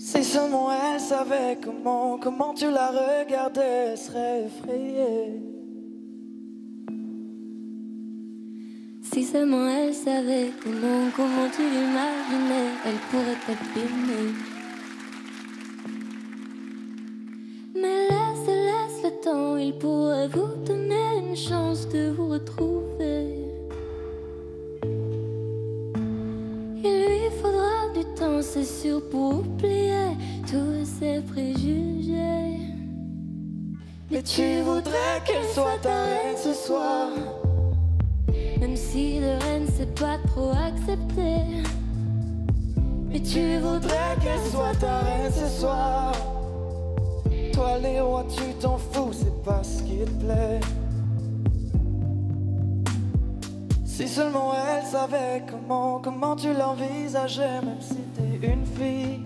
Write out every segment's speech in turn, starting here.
Si seulement elle savait comment tu la regardais, elle serait effrayée. Si seulement elle savait comment tu l'imaginais, elle pourrait t'abîmer. Mais laisse le temps, il pourrait vous donner une chance de vous retrouver. Il lui faudra du temps, c'est sûr, pour oublier tous ses préjugés. Mais tu voudrais qu'elle soit ta reine ce soir, même si de reine c'est pas trop accepté. Mais tu voudrais qu'elle soit ta reine ce soir. Toi les rois tu t'en fous, c'est pas ce qui te plaît. Si seulement elle savait comment tu l'envisageais, même si t'es une fille.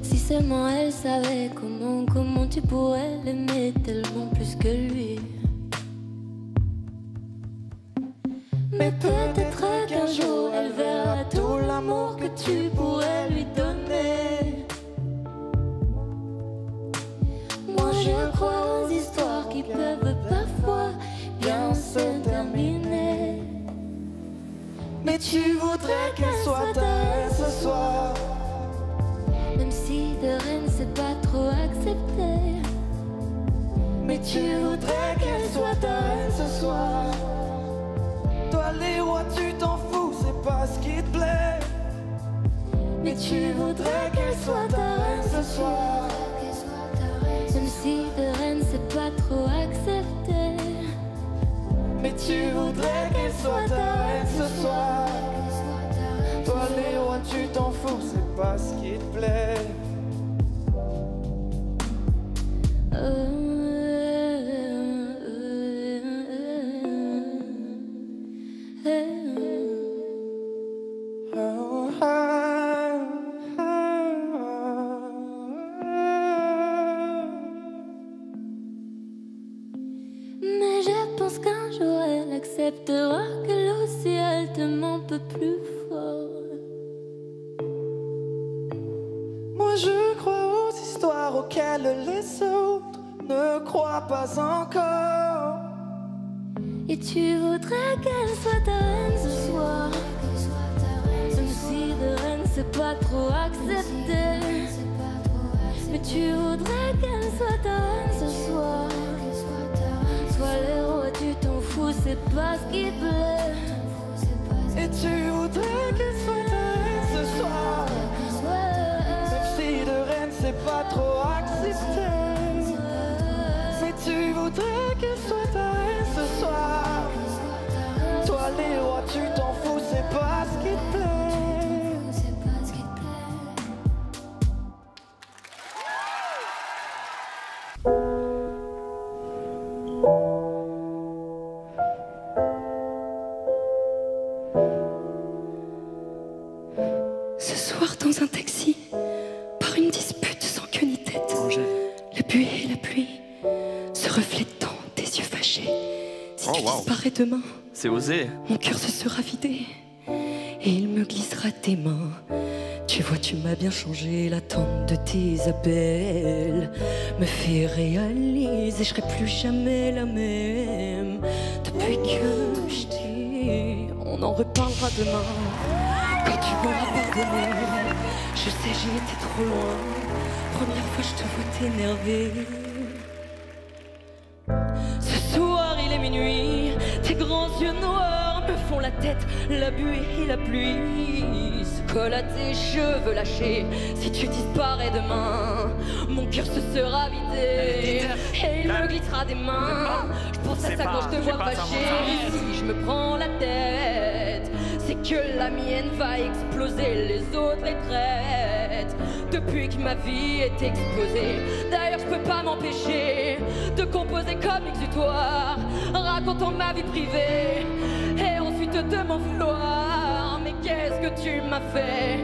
Si seulement elle savait comment tu pourrais l'aimer tellement plus que lui. Mais peut-être qu'un jour elle verra tout l'amour que tu pourrais lui donner. Moi je crois aux histoires qui peuvent parfois bien se terminer. Mais tu voudrais qu'elle soit ta reine ce soir, même si de reine c'est pas trop accepté. mais tu voudrais qu'elle soit ta reine ce soir. Toi les rois tu t'en fous, c'est pas ce qui te plaît. Mais tu voudrais qu'elle soit ta reine ce soir, même si de reine c'est pas trop accepté. mais tu voudrais qu'elle soit ta reine ce soir. Toi les rois tu t'en fous, c'est pas ce qui te plaît. Mais je pense qu'un jour elle acceptera qu'elle aussi elle t'aime un peu plus fort. Moi je crois aux histoires auxquelles les autres ne croient pas encore. Et tu voudrais qu'elle soit ta reine ce soir, même si de reine c'est pas trop accepté. Mais tu voudrais qu'elle soit ta reine ce soir. Toi les rois tu t'en fous, c'est pas ce qui te plaît. Et tu voudrais qu'elle soit ta reine ce soir, même si de reine c'est pas trop accepté. Mais tu voudrais qu'elle soit ta reine ce soir. Toi les rois tu t'en fous, c'est pas ce qui te plaît. Ce soir dans un taxi, par une dispute sans queue ni tête, la buée et la pluie se reflètent dans tes yeux fâchés. Si tu disparais demain, C'est osé. mon cœur se sera vidé et il me glissera tes mains. Tu vois, tu m'as bien changé, l'attente de tes appels me fait réaliser, je serai plus jamais la même. Depuis que je t'ai, on en reparlera demain. Quand tu m'auras pardonné, je sais j'ai été trop loin. Première fois je te vois t'énerver. Ce soir il est minuit, tes grands yeux noirs me font la tête. La buée et la pluie se collent à tes cheveux lâchés. Si tu disparais demain, mon cœur se sera vidé et il me glissera des mains. Je pense à ça quand je te vois fâché. Si je me prends la tête, c'est que la mienne va exploser, les autres les traitent. Depuis que ma vie est exposée, d'ailleurs je peux pas m'empêcher de composer comme exutoire, racontant ma vie privée et ensuite de m'en vouloir. Mais qu'est-ce que tu m'as fait?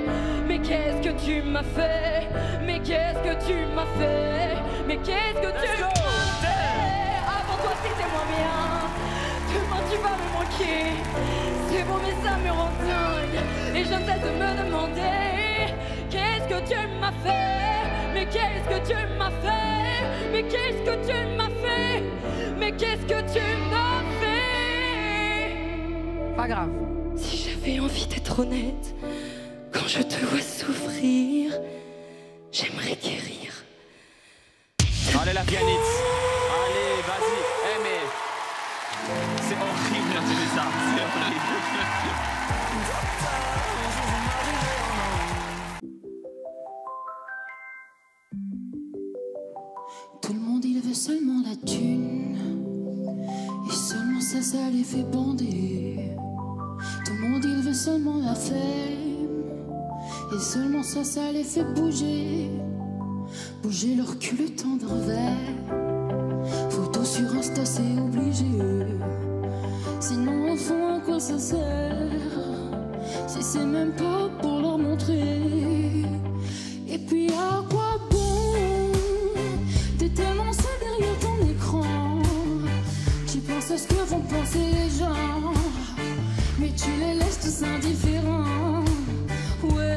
Mais qu'est-ce que tu m'as fait? Mais qu'est-ce que tu m'as fait? Mais qu'est-ce que tu m'as fait? Avant toi c'était moins bien, demain tu vas me manquer. C'est bon, trop, mais ça me rend dingue. Et je ne cesse de me demander, qu'est-ce que tu m'as fait? Mais qu'est-ce que tu m'as fait? Mais qu'est-ce que tu m'as fait? Mais qu'est-ce que tu m'as fait? Pas grave. Si j'avais envie d'être honnête, quand je te vois souffrir, j'aimerais guérir. Allez la pianiste, allez vas-y. Eh mais c'est horrible d'entendre ça, c'est horrible. Tout le monde il veut seulement la thune, et seulement ça les fait bander. Tout le monde il veut seulement la fame, et seulement ça les fait bouger. Bouger leur cul le temps d'un verre. Photo sur Insta c'est obligé. Sinon au fond à quoi ça sert, si c'est même pas pour leur montrer. Et puis à quoi bon? T'es tellement seul derrière ton écran. Tu penses à ce que vont penser les gens, mais tu les laisses tous indifférents. Ouais.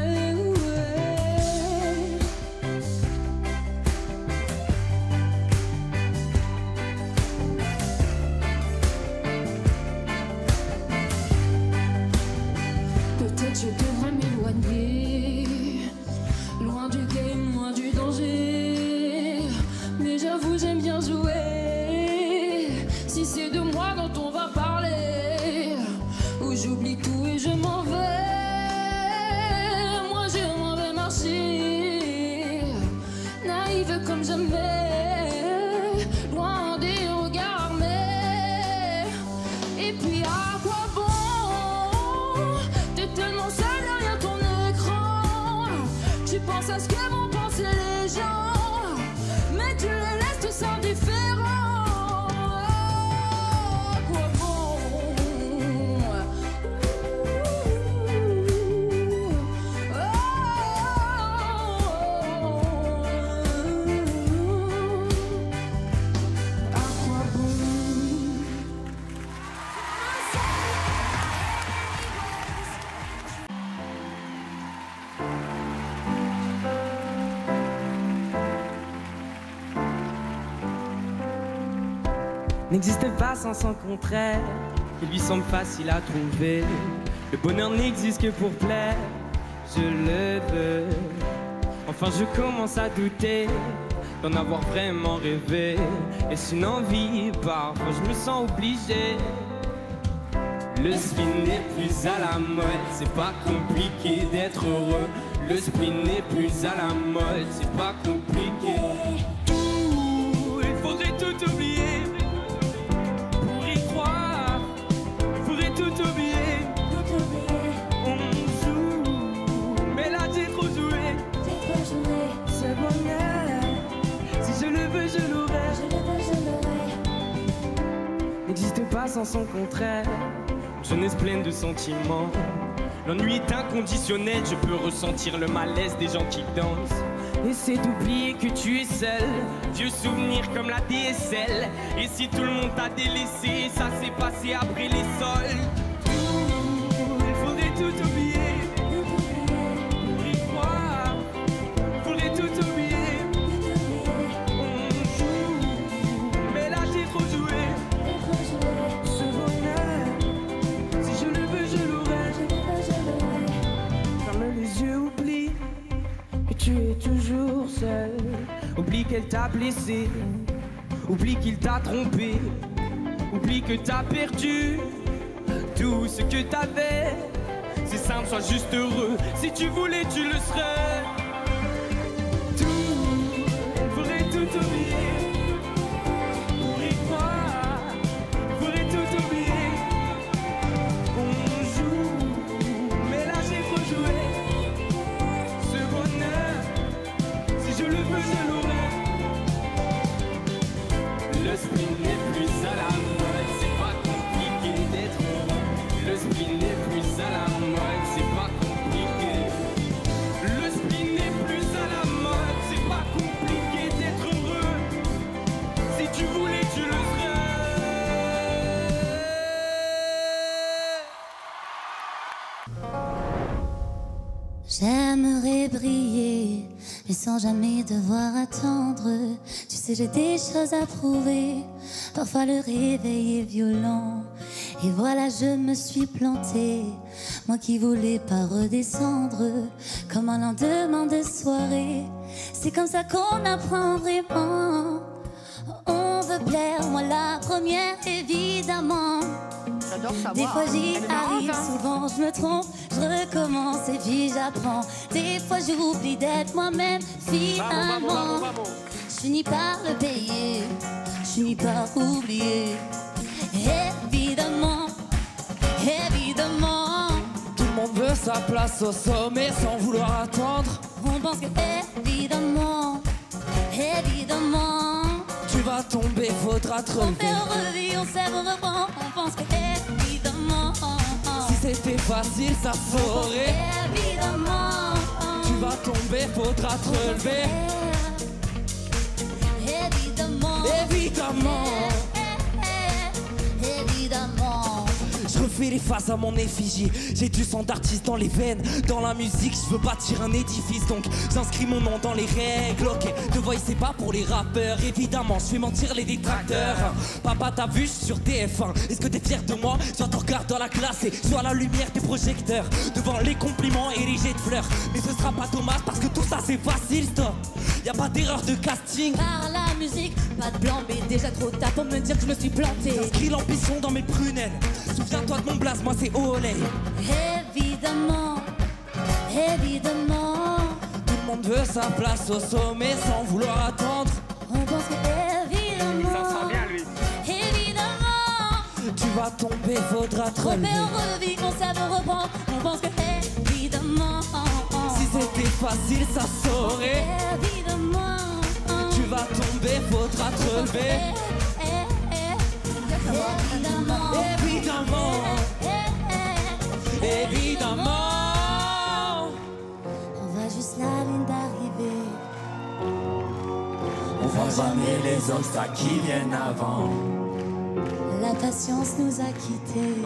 Je devrais m'éloigner, loin du game, loin du danger. Mais j'avoue j'aime bien jouer. Si c'est de moi dont on va parler, où j'oublie tout et je m'en vais. Moi je m'en vais marcher, naïve comme jamais, loin des regards armés. Et puis à quoi bon? T'es tellement seul derrière ton écran. Tu penses à ce que vont penser les gens, mais tu les laisses tous indifférents. À quoi bon? À quoi bon? N'existe pas sans son contraire, qui lui semble facile à trouver. Le bonheur n'existe que pour plaire, je le veux. Enfin je commence à douter d'en avoir vraiment rêvé. Est-ce une envie? Parfois je me sens obligé. Le spleen n'est plus à la mode, c'est pas compliqué d'être heureux. Le spleen n'est plus à la mode, c'est pas compliqué. Il faudrait tout oublier. N'existe pas sans son contraire, jeunesse pleine de sentiments. L'ennui est inconditionnel, je peux ressentir le malaise des gens qui dansent. Essaie d'oublier que tu es seul, vieux souvenirs comme la DSL. Et si tout le monde t'a délaissé, ça s'est passé après les soldes. Il faudrait tout oublier, pour y croire, faudrait tout oublier. Tu es toujours seul. Oublie qu'elle t'a blessé, oublie qu'il t'a trompé, oublie que t'as perdu tout ce que t'avais. C'est simple, sois juste heureux. Si tu voulais, tu le serais. Tout, faudrait tout oublier. Pour y croire, faudrait tout oublier. On joue, mais là j'ai trop joué. Je le veux, je l'aurai. Le spleen n'est plus à la mode, c'est pas compliqué d'être heureux. Le spleen n'est plus à la mode, c'est pas compliqué. Le spleen n'est plus à la mode, c'est pas compliqué d'être heureux. Si tu voulais, tu le serais. J'aimerais briller, mais sans jamais devoir attendre. Tu sais, j'ai des choses à prouver. Parfois le réveil est violent. Et voilà, je me suis plantée. Moi qui voulais pas redescendre. Comme un lendemain de soirée. C'est comme ça qu'on apprend vraiment. On veut plaire, moi la première évidemment. Des fois j'y arrive, souvent je me trompe, je recommence et puis j'apprends. Des fois j'oublie d'être moi-même finalement. Je finis par le payer, je finis par oublier. Évidemment, évidemment. Tout le monde veut sa place au sommet sans vouloir attendre. On pense que évidemment, évidemment. Tu vas tomber, faudra te On relever. fait, on revit, on sait, on reprend. On pense que évidemment. Si c'était facile, ça saurait. Évidemment. Tu vas tomber, faudra te relever. Évidemment. Évidemment. Évidemment. Je refais les faces à mon effigie. J'ai du sang d'artiste dans les veines. Dans la musique, je veux bâtir un édifice. Donc j'inscris mon nom dans les règles. Ok, The Voice c'est pas pour les rappeurs. Évidemment, je fais mentir les détracteurs. Papa, t'as vu, je suis sur TF1. Est-ce que t'es fier de moi? Je te regarde dans la classe et je vois la lumière des projecteurs. Devant les compliments et les jets de fleurs. Mais ce sera pas dommage parce que tout ça c'est facile, stop. Y'a pas d'erreur de casting. Par la musique, pas de plan B. Déjà trop tard pour me dire que je me suis planté. J'inscris l'ambition dans mes prunelles. Souviens-toi de mon blaze, moi c'est Olé. Évidemment, évidemment. Tout le monde veut sa place au sommet sans vouloir attendre. On pense que évidemment. Ça sent bien, lui. Évidemment. Tu vas tomber, faudra te On relever. fait, on revit, on sait, on reprend. On pense que évidemment. Si c'était facile, ça saurait. Évidemment. Tu vas tomber, faudra te relever. Évidemment. Évidemment, évidemment. On voit juste la ligne d'arrivée. On voit jamais les obstacles qui viennent avant. La patience nous a quittés.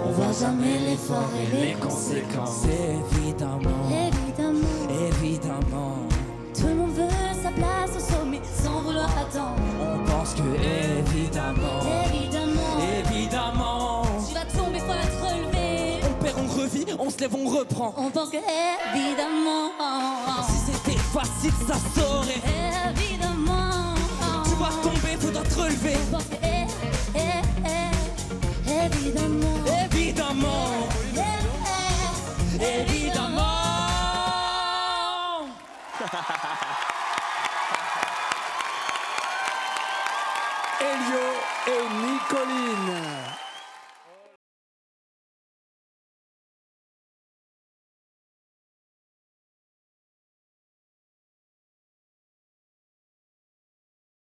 On voit jamais l'effort et les conséquences. Évidemment, Évidemment. évidemment. Tout le monde veut sa place au sommet sans vouloir attendre. On pense que évidemment, Évidemment. évidemment. Tu vas tomber, faut la te relever. On perd, on revit, on se lève, on reprend. On pense que évidemment. Si c'était facile, ça saurait. Évidemment. Tu vas tomber, faudra te relever. On pense que évidemment. Évidemment, évidemment. Elio et Nicoline.